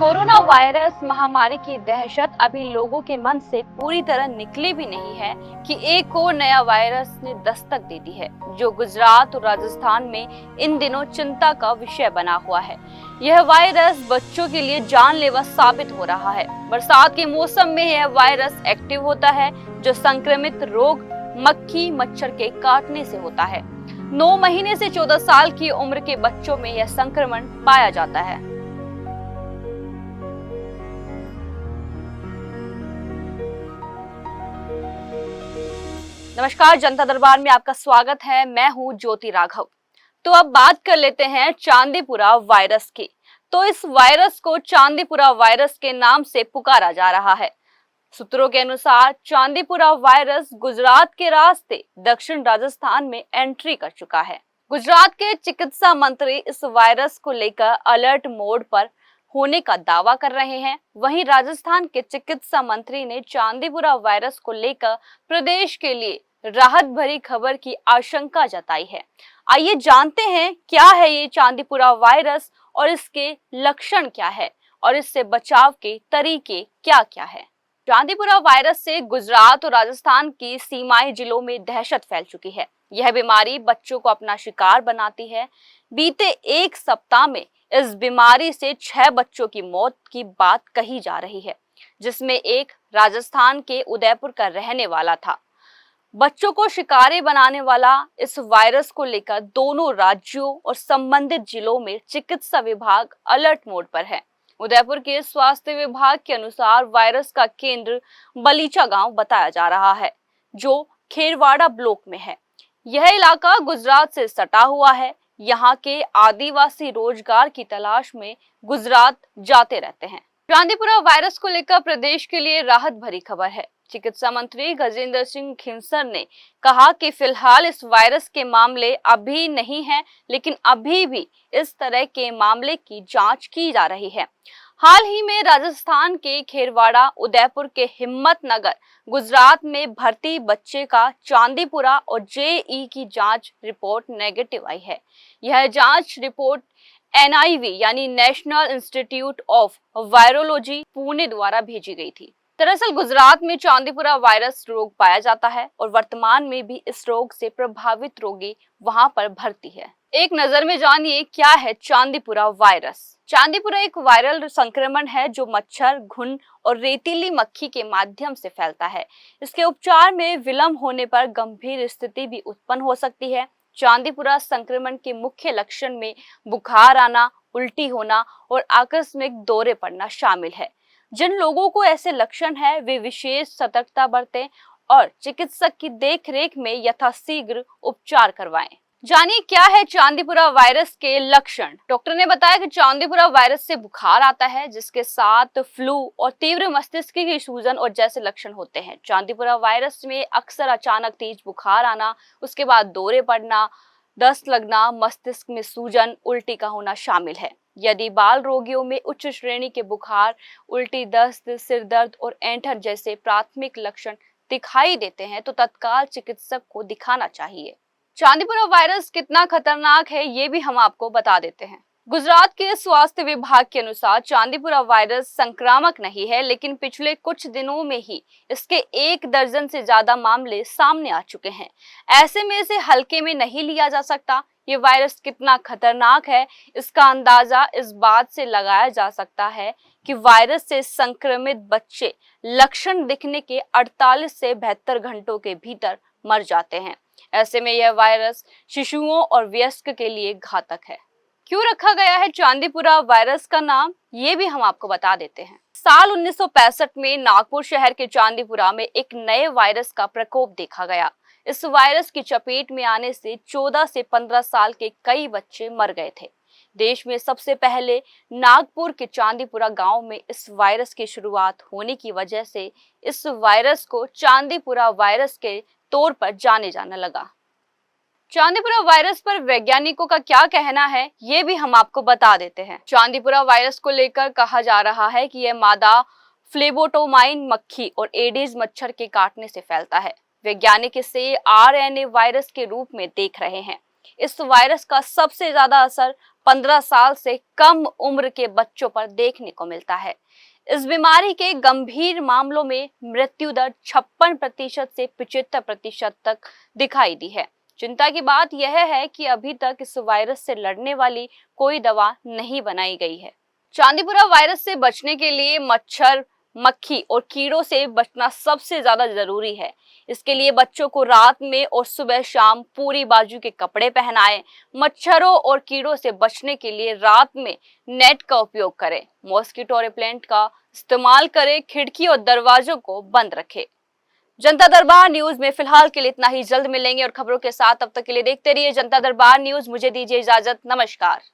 Corona virus महामारी की दहशत अभी लोगों के मन से पूरी तरह निकली भी नहीं है कि एक और नया वायरस ने दस्तक दे दी है, जो गुजरात और राजस्थान में इन दिनों चिंता का विषय बना हुआ है। यह वायरस बच्चों के लिए जानलेवा साबित हो रहा है। बरसात के मौसम में यह वायरस एक्टिव होता है, जो संक्रमित रोग मक्खी मच्छर के काटने से होता है। 9 महीने से 14 साल की उम्र के बच्चों में यह संक्रमण पाया जाता है। नमस्कार, जनता दरबार में आपका स्वागत है। मैं हूं ज्योति राघव। तो अब बात कर लेते हैं चांदीपुरा वायरस की। तो इस वायरस को चांदीपुरा वायरस के नाम से पुकारा जा रहा है। सूत्रों के अनुसार चांदीपुरा वायरस गुजरात के रास्ते दक्षिण राजस्थान में एंट्री कर चुका है। गुजरात के चिकित्सा मंत्री इस वायरस को लेकर अलर्ट मोड पर होने का दावा कर रहे हैं। वहीं राजस्थान के चिकित्सा मंत्री ने चांदीपुरा वायरस को लेकर प्रदेश के लिए राहत भरी खबर की आशंका जताई है। आइए जानते हैं क्या है ये चांदीपुरा वायरस और इसके लक्षण क्या है और इससे बचाव के तरीके क्या-क्या है। चांदीपुरा वायरस से गुजरात और राजस्थान की सीमाई जिलों में दहशत फैल चुकी है। यह बीमारी बच्चों को अपना शिकार बनाती है। बीते एक सप्ताह में इस बीमारी से 6 बच्चों की मौत की बात कही जा रही है, जिसमें एक राजस्थान के उदयपुर का रहने वाला था। बच्चों को शिकारी बनाने वाला इस वायरस को लेकर दोनों राज्यों और संबंधित जिलों में चिकित्सा विभाग अलर्ट मोड पर है। उदयपुर के स्वास्थ्य विभाग के अनुसार वायरस का केंद्र बलीचा गांव बताया जा रहा है, जो खेरवाड़ा ब्लॉक में है। यह इलाका गुजरात से सटा हुआ है। यहाँ के आदिवासी रोजगार की तलाश में गुजरात जाते रहते हैं। चांदीपुरा वायरस को लेकर प्रदेश के लिए राहत भरी खबर है। चिकित्सा मंत्री गजेंद्र सिंह खिंसर ने कहा कि फिलहाल इस वायरस के मामले अभी नहीं हैं, लेकिन अभी भी इस तरह के मामले की जांच की जा रही है। हाल ही में राजस्थान के खेरवाड़ा, उदयपुर के हिम्मतनगर, गुजरात में भर्ती बच्चे का चांदीपुरा और जेई की जांच रिपोर्ट नेगेटिव आई है। यह जांच रिपोर्ट NIV यानी national institute of virology Pune द्वारा भेजी गई थी। दरअसल गुजरात में चांदीपुरा वायरस रोग पाया जाता है और वर्तमान में भी इस रोग से प्रभावित रोगी वहां पर भर्ती है। एक नजर में जानिए क्या है चांदीपुरा वायरस। चांदीपुरा एक वायरल संक्रमण है जो मच्छर, घुन और रेतीली मक्खी के माध्यम से फैलता है। इसके उपचार में विलंब होने पर गंभीर स्थिति भी उत्पन्न हो सकती है। चांदीपुरा संक्रमण के मुख्य लक्षण में बुखार आना, उल्टी होना और आकस्मिक दौरे पड़ना शामिल है। जिन लोगों को ऐसे लक्षण है वे विशेष सतर्कता बरतें और चिकित्सक की देखरेख में यथाशीघ्र उपचार करवाएं। जानिए क्या है चांदीपुरा वायरस के लक्षण। डॉक्टर ने बताया कि चांदीपुरा वायरस से बुखार आता है, जिसके साथ फ्लू और तीव्र मस्तिष्क की सूजन और जैसे लक्षण होते हैं। चांदीपुरा वायरस में अक्सर अचानक तेज बुखार आना, उसके बाद दौरे पड़ना, दस्त लगना, मस्तिष्क में सूजन, उल्टी का होना शामिल है। यदि बाल रोगियों में उच्च श्रेणी के बुखार, उल्टी, दस्त, सिर दर्द और ऐंठन जैसे प्राथमिक लक्षण दिखाई देते हैं तो तत्काल चिकित्सक को दिखाना चाहिए। चांदीपुरा वायरस कितना खतरनाक है ये भी हम आपको बता देते हैं। गुजरात के स्वास्थ्य विभाग के अनुसार चांदीपुरा वायरस संक्रामक नहीं है, लेकिन पिछले कुछ दिनों में ही इसके 1 दर्जन से ज्यादा मामले सामने आ चुके हैं। ऐसे में इसे हल्के में नहीं लिया जा सकता। ये वायरस कितना खतरनाक है इसका अंदाजा इस बात से लगाया जा सकता है कि वायरस से संक्रमित बच्चे लक्षण दिखने के 48 से 72 घंटों के भीतर मर जाते हैं। ऐसे में यह वायरस शिशुओं और वयस्क के लिए घातक है। क्यों रखा गया है चांदीपुरा वायरस का नाम, ये भी हम आपको बता देते हैं। साल 1965 में नागपुर शहर के चांदीपुरा में एक नए वायरस का प्रकोप देखा गया। इस वायरस की चपेट में आने से 14 से 15 साल के कई बच्चे मर गए थे। देश में सबसे पहले नागपुर के चांदीपुरा गांव में इस वायरस की शुरुआत होने की वजह से इस वायरस को चांदीपुरा वायरस के तौर पर जाने जाने लगा। चांदीपुरा वायरस पर वैज्ञानिकों का क्या कहना है, ये भी हम आपको बता देते हैं। चांदीपुरा वायरस को लेकर कहा जा रहा है कि यह मादा फ्लेबोटोमाइन मक्खी और एडिस मच्छर के काटने से फैलता है। वैज्ञानिक इसे आरएनए वायरस के रूप में देख रहे हैं। इस वायरस का सबसे ज्यादा असर 15 साल से कम उम्र के बच्चों पर देखने को मिलता है। इस बीमारी के गंभीर मामलों में मृत्यु दर 56% से 75% तक दिखाई दी है। चिंता की बात यह है कि अभी तक इस वायरस से लड़ने वाली कोई दवा नहीं बनाई गई है। चांदीपुरा वायरस से बचने के लिए मच्छर, मक्खी और कीड़ों से बचना सबसे ज्यादा जरूरी है। इसके लिए बच्चों को रात में और सुबह शाम पूरी बाजू के कपड़े पहनाएं। मच्छरों और कीड़ों से बचने के लिए रात में नेट का उपयोग करें। मॉस्किटो रिपेलेंट का इस्तेमाल करें। खिड़की और दरवाजों को बंद रखें। जनता दरबार न्यूज में फिलहाल के लिए इतना ही। जल्द मिलेंगे और खबरों के साथ। तब तक के लिए देखते रहिए जनता दरबार न्यूज। मुझे दीजिए इजाजत। नमस्कार।